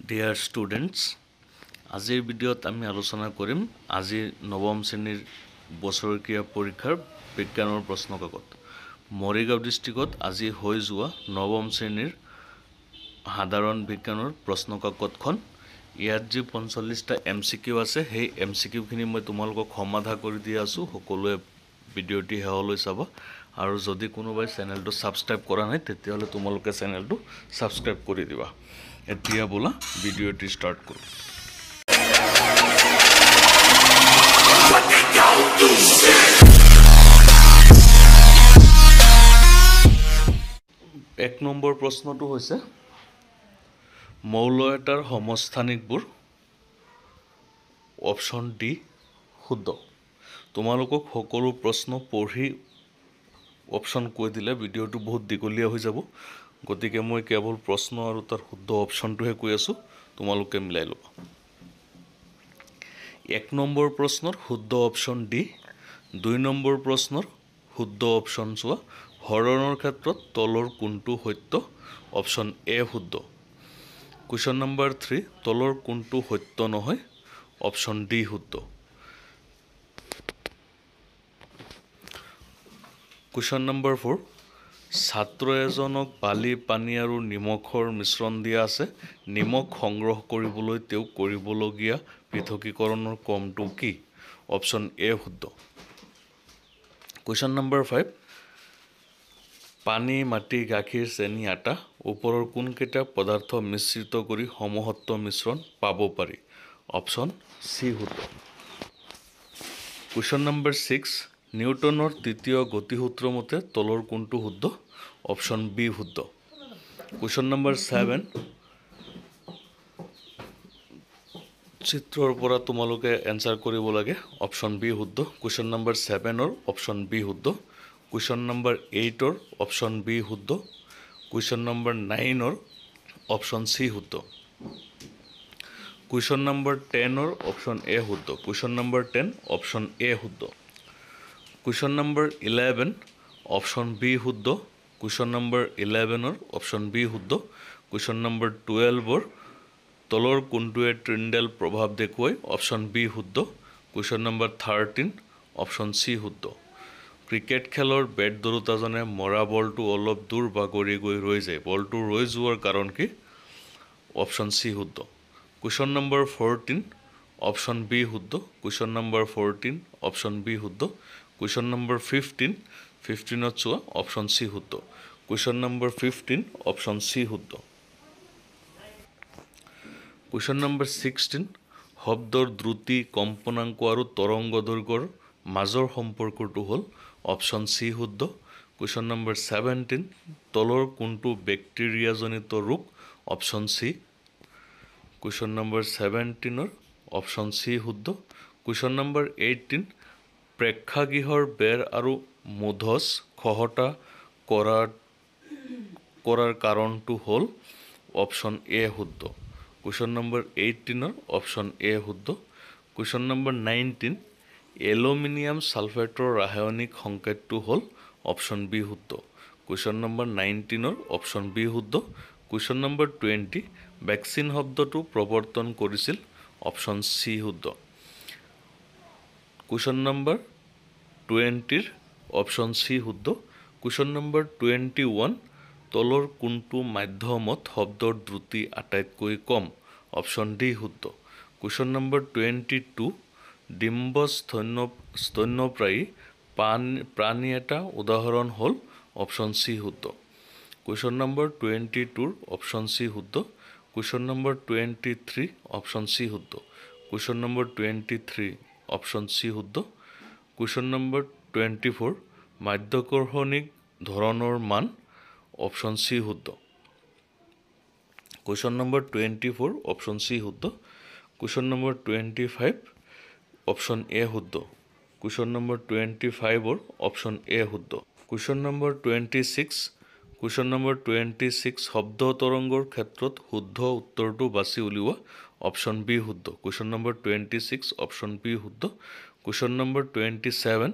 Dear students, আজিৰ ভিডিঅ'ত আমি আলোচনা কৰিম আজিৰ নৱম শ্ৰেণীৰ বছৰকীয়া পৰীক্ষাৰ বিজ্ঞানৰ প্ৰশ্নকাকত। মৰিগাঁও ডিষ্ট্ৰিক্টত আজি হৈ যোৱা নৱম শ্ৰেণীৰ সাধাৰণ বিজ্ঞানৰ প্ৰশ্নকাকতখন ইয়াত যি 45টা MCQ আছে সেই MCQখিনি মই তোমালোকক সমাধা কৰি দি আছোঁ। সকলোৱে ভিডিঅ'টি শেষলৈ চাবা আৰু যদি কোনোবাই চেনেলটো ছাবস্ক্ৰাইব কৰা নাই তেতিয়াহ'লে তোমালোকে চেনেলটো ছাবস্ক্ৰাইব কৰি দিবা। এতিয়া বোলা ভিডিঅ'টি ষ্টাৰ্ট কৰোঁ। এক নম্বৰ প্ৰশ্নটো হৈছে মৌল এটাৰ সমস্থানিকবোৰ অপশ্যন ডি শুদ্ধ। তোমালোকক সকলো প্ৰশ্ন পঢ়ি অপশ্যন কৈ দিলে ভিডিঅ'টো বহুত দীঘলীয়া হৈ যাব, গতিকে মই কেৱল প্ৰশ্ন আৰু তাৰ শুদ্ধ অপশ্যনটোহে কৈ আছোঁ, তোমালোকে মিলাই ল'বা। এক নম্বৰ প্ৰশ্নৰ শুদ্ধ অপশ্যন ডি। 2 নম্বৰ প্ৰশ্নৰ শুদ্ধ অপশ্যন চোৱা। হৰণৰ ক্ষেত্ৰত তলৰ কোনটো সত্য? অপশ্যন এ শুদ্ধ। কুৱেশ্যন নম্বৰ 3 তলৰ কোনটো সত্য নহয়? অপশ্যন ডি শুদ্ধ। কুৱেশ্যন নম্বৰ 4 ছাত্ৰ এজনক বালি, পানী আৰু নিমখৰ মিশ্ৰণ দিয়া আছে। নিমখ সংগ্ৰহ কৰিবলৈ তেওঁক কৰিবলগীয়া পৃথকীকৰণৰ ক্ৰমটো কি? অপশ্যন এ শুদ্ধ। কুৱেশ্যন নম্বৰ 5 পানী, মাটি, গাখীৰ, চেনি, আটা ওপৰৰ কোনকেইটা পদাৰ্থ মিশ্ৰিত কৰি সমসত্ব মিশ্ৰণ পাব পাৰি? অপশ্যন চি শুদ্ধ। কুৱেশ্যন নম্বৰ 6 নিউটনৰ তৃতীয় গতিসূত্ৰ মতে তলৰ কোনটো শুদ্ধ? অপশ্যন বি শুদ্ধ। কুৱেশ্যন নম্বৰ 7 চিত্ৰৰ পৰা তোমালোকে এনচাৰ কৰিব লাগে। অপশ্যন বি শুদ্ধ। কুৱেশ্যন নম্বৰ 7ৰ অপশ্যন বি শুদ্ধ। কুৱেশ্যন নম্বৰ 8ৰ অপশ্যন বি শুদ্ধ। কুৱেশ্যন নম্বৰ 9ৰ অপশ্যন চি শুদ্ধ। কুৱেশ্যন নম্বৰ 10ৰ অপশ্যন এ শুদ্ধ। কুৱেশ্যন নম্বৰ 10 অপশ্যন এ শুদ্ধ। কুৱেশ্যন নম্বৰ 11 অপশ্যন বি শুদ্ধ। কুৱেশ্যন নম্বৰ 11ৰ অপশ্যন বি শুদ্ধ। কুৱেশ্যন নম্বৰ 12ৰ তলৰ কোনটোৱে ট্ৰিণ্ডেল প্ৰভাৱ দেখুৱায়? অপশ্যন বি শুদ্ধ। কুৱেশ্যন নম্বৰ 13 অপশ্যন চি শুদ্ধ। ক্ৰিকেট খেলৰ বেট ধৰোঁতাজনে মৰা বলটো অলপ দূৰ বাগৰি গৈ ৰৈ যায়। বলটো ৰৈ যোৱাৰ কাৰণ কি? অপশ্যন চি শুদ্ধ। কুৱেশ্যন নম্বৰ 14 অপশ্যন বি শুদ্ধ। কুৱেশ্যন নম্বৰ 14 অপশ্যন বি শুদ্ধ। কুৱেশ্যন নম্বৰ 15ত চোৱা অপশ্যন চি শুদ্ধ। কুৱেশ্যন নম্বৰ 15 অপশ্যন চি শুদ্ধ। কুৱেশ্যন নম্বৰ 16 শব্দৰ দ্ৰুতি, কম্পনাংক আৰু তৰংগ দৈৰ্ঘ্যৰ মাজৰ সম্পৰ্কটো হ'ল? অপশ্যন চি শুদ্ধ। কুৱেশ্যন নম্বৰ 17 তলৰ কোনটো বেক্টেৰিয়াজনিত ৰোগ? Option C. কুৱেশ্যন নম্বৰ 17ৰ অপশ্যন চি শুদ্ধ। কুৱেশ্যন নম্বৰ 18 প্ৰেক্ষাগৃহৰ বেৰ আৰু মূধচ খহটা কৰাৰ কাৰণটো হ'ল? অপশ্যন এ শুদ্ধ। কুৱেশ্যন নম্বৰ 18ৰ অপশ্যন এ শুদ্ধ। কুৱেশ্যন নম্বৰ 19 এলুমিনিয়াম ছালফেটৰ ৰাসায়নিক সংকেতটো হ'ল? অপশ্যন বি শুদ্ধ। কুৱেশ্যন নম্বৰ 19ৰ অপশ্যন বি শুদ্ধ। কুৱেশ্যন নম্বৰ 20 ভেকচিন শব্দটো প্ৰৱৰ্তন কৰিছিল? অপশ্যন চি শুদ্ধ। কুৱেশ্যন নম্বৰ 20ৰ অপশ্যন চি শুদ্ধ। কুৱেশ্যন নম্বৰ 21 তলৰ কোনটো মাধ্যমত শব্দৰ দ্ৰুতি আটাইতকৈ কম? অপশ্যন ডি শুদ্ধ। কুৱেশ্যন নম্বৰ 22 ডিম্ব স্তন্যপ্ৰায়ী প্ৰাণী এটা উদাহৰণ হ'ল? অপশ্যন চি শুদ্ধ। কুৱেশ্যন নম্বৰ 22ৰ অপশ্যন চি শুদ্ধ। কুৱেশ্যন নম্বৰ 23 অপশ্যন চি শুদ্ধ। কুৱেশ্যন নম্বৰ 23 অপশ্যন চি শুদ্ধ। কুৱেশ্যন নম্বৰ 24 মাধ্যাকৰ্ষণিক ধৰণৰ মান? অপশ্যন চি শুদ্ধ। কুৱেশ্যন নম্বৰ 24 অপশ্যন চি শুদ্ধ। কুৱেশ্যন নম্বৰ 25 অপশ্যন এ শুদ্ধ। কুৱেশ্যন নম্বৰ 25ৰ অপশ্যন এ শুদ্ধ। কুৱেশ্যন নম্বৰ 26 শব্দ তৰংগৰ ক্ষেত্ৰত শুদ্ধ উত্তৰটো বাছি উলিওৱা? অপশ্যন বি শুদ্ধ। কুৱেশ্যন নম্বৰ 26 অপশ্যন বি শুদ্ধ। কুৱেশ্যন নম্বৰ 27ৰ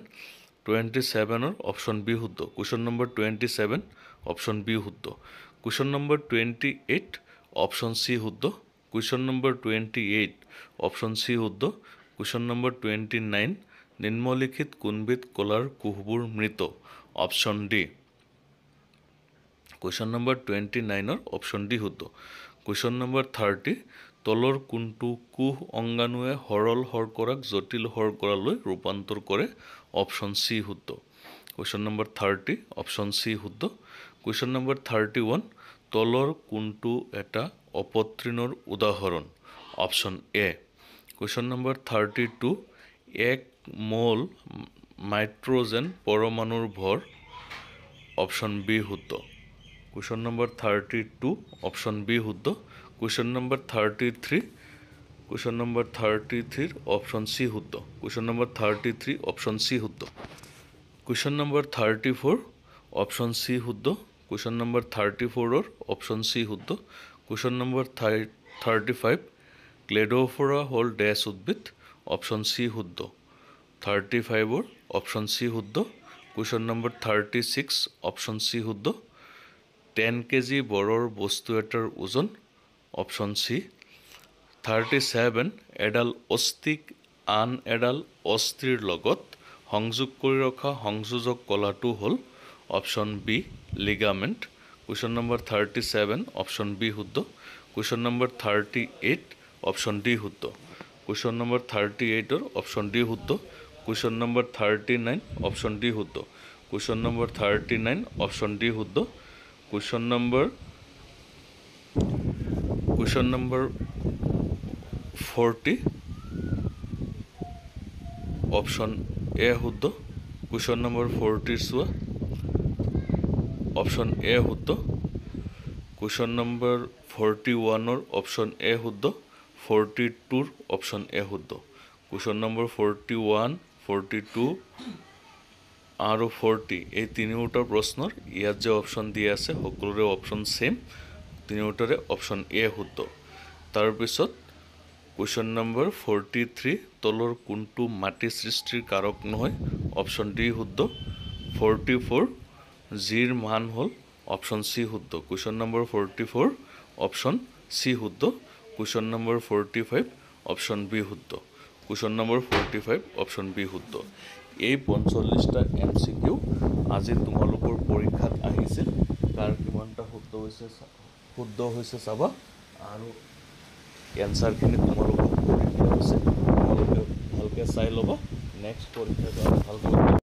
অপশ্যন বি শুদ্ধ। কুৱেশ্যন নম্বৰ 27 অপশ্যন বি শুদ্ধ। কুৱেশ্যন নম্বৰ 28 অপশ্যন চি শুদ্ধ। কুৱেশ্যন নম্বৰ 28 অপশ্যন চি শুদ্ধ কুৱেশ্যন নম্বৰ 29 নিম্নলিখিত কোনবিধ কলাৰ কোষবোৰ মৃত option D question number 29 option D শুদ্ধ কুৱেশ্যন নম্বৰ 30 তলৰ কোনটো কোষ অংগাণুৱে সৰল শৰ্কৰাক জটিল শৰ্কৰালৈ ৰূপান্তৰ কৰে অপশ্যন চি শুদ্ধ কুৱেশ্যন নম্বৰ 30 অপশ্যন চি শুদ্ধ কুৱেশ্যন নম্বৰ 31 তলৰ কোনটো এটা অপতৃণৰ উদাহৰণ অপশ্যন এ কুৱেশ্যন নম্বৰ 32 এক মোল নাইট্ৰজেন পৰমাণুৰ ভৰ অপশ্যন বি শুদ্ধ কুৱেশ্যন নম্বৰ 32 অপশ্যন বি শুদ্ধ question number 33 question number 33 option C শুদ্ধ কুৱেশ্যন নম্বৰ 33 অপশ্যন চি শুদ্ধ কুৱেশ্যন নম্বৰ 34 অপশ্যন চি শুদ্ধ কুৱেশ্যন নম্বৰ 34 অপশ্যন চি শুদ্ধ কুৱেশ্যন নম্বৰ 35 ক্লেডোফোৰা হ'ল ডেছ উদ্ভিদ অপশ্যন চি শুদ্ধ 35 অপশ্যন চি শুদ্ধ কুৱেশ্যন নম্বৰ 36 অপশ্যন চি শুদ্ধ 10 কেজি বৰৰ বস্তু এটাৰ ওজন অপশ্যন চি 37 এডাল অস্থিক আন এডাল অস্থিৰ লগত সংযোগ কৰি ৰখা সংযোজক কলাটো হ'ল option B ligament question number 37 option B শুদ্ধ কুৱেশ্যন নম্বৰ 38 অপশ্যন ডি শুদ্ধ কুৱেশ্যন নম্বৰ 38 অপশ্যন ডি শুদ্ধ কুৱেশ্যন নম্বৰ 39 অপশ্যন ডি শুদ্ধ কুৱেশ্যন নম্বৰ 39 অপশ্যন ডি শুদ্ধ কুৱেশ্যন নম্বৰ 40 অপশ্যন এ শুদ্ধ কুৱেশ্যন নম্বৰ 40 চোৱা অপশ্যন এ শুদ্ধ question number 41 option A শুদ্ধ 42 option A শুদ্ধ কুৱেশ্যন নম্বৰ 41 42 আৰু 40 এই তিনিওটা প্ৰশ্নৰ ইয়াত যে অপশ্যন দিয়া আছে সকলোৰে অপশ্যন সেম তিনিওটাৰে অপশ্যন এ শুদ্ধ তাৰপিছত কুৱেশ্যন নম্বৰ 43 তলৰ কোনটো মাটি সৃষ্টিৰ কাৰক নহয় অপশ্যন ডি শুদ্ধ 44 জিৰ মান হ'ল অপশ্যন চি শুদ্ধ কুৱেশ্যন নম্বৰ 44 অপশ্যন চি শুদ্ধ কুৱেশ্যন নম্বৰ 45 অপশ্যন বি শুদ্ধ কুৱেশ্যন নম্বৰ 45 অপশ্যন বি শুদ্ধ এই 45টা MCQ আজি তোমালোকৰ পৰীক্ষাত আহিছিল কাৰ কিমানটা শুদ্ধ হৈছে চাবা আৰু এনসাৰখিনি তোমালোকক কৰি দিয়া হৈছে তোমালোকে ভালকৈ চাই ল'বা নেক্সট পৰীক্ষাত ভালকৈ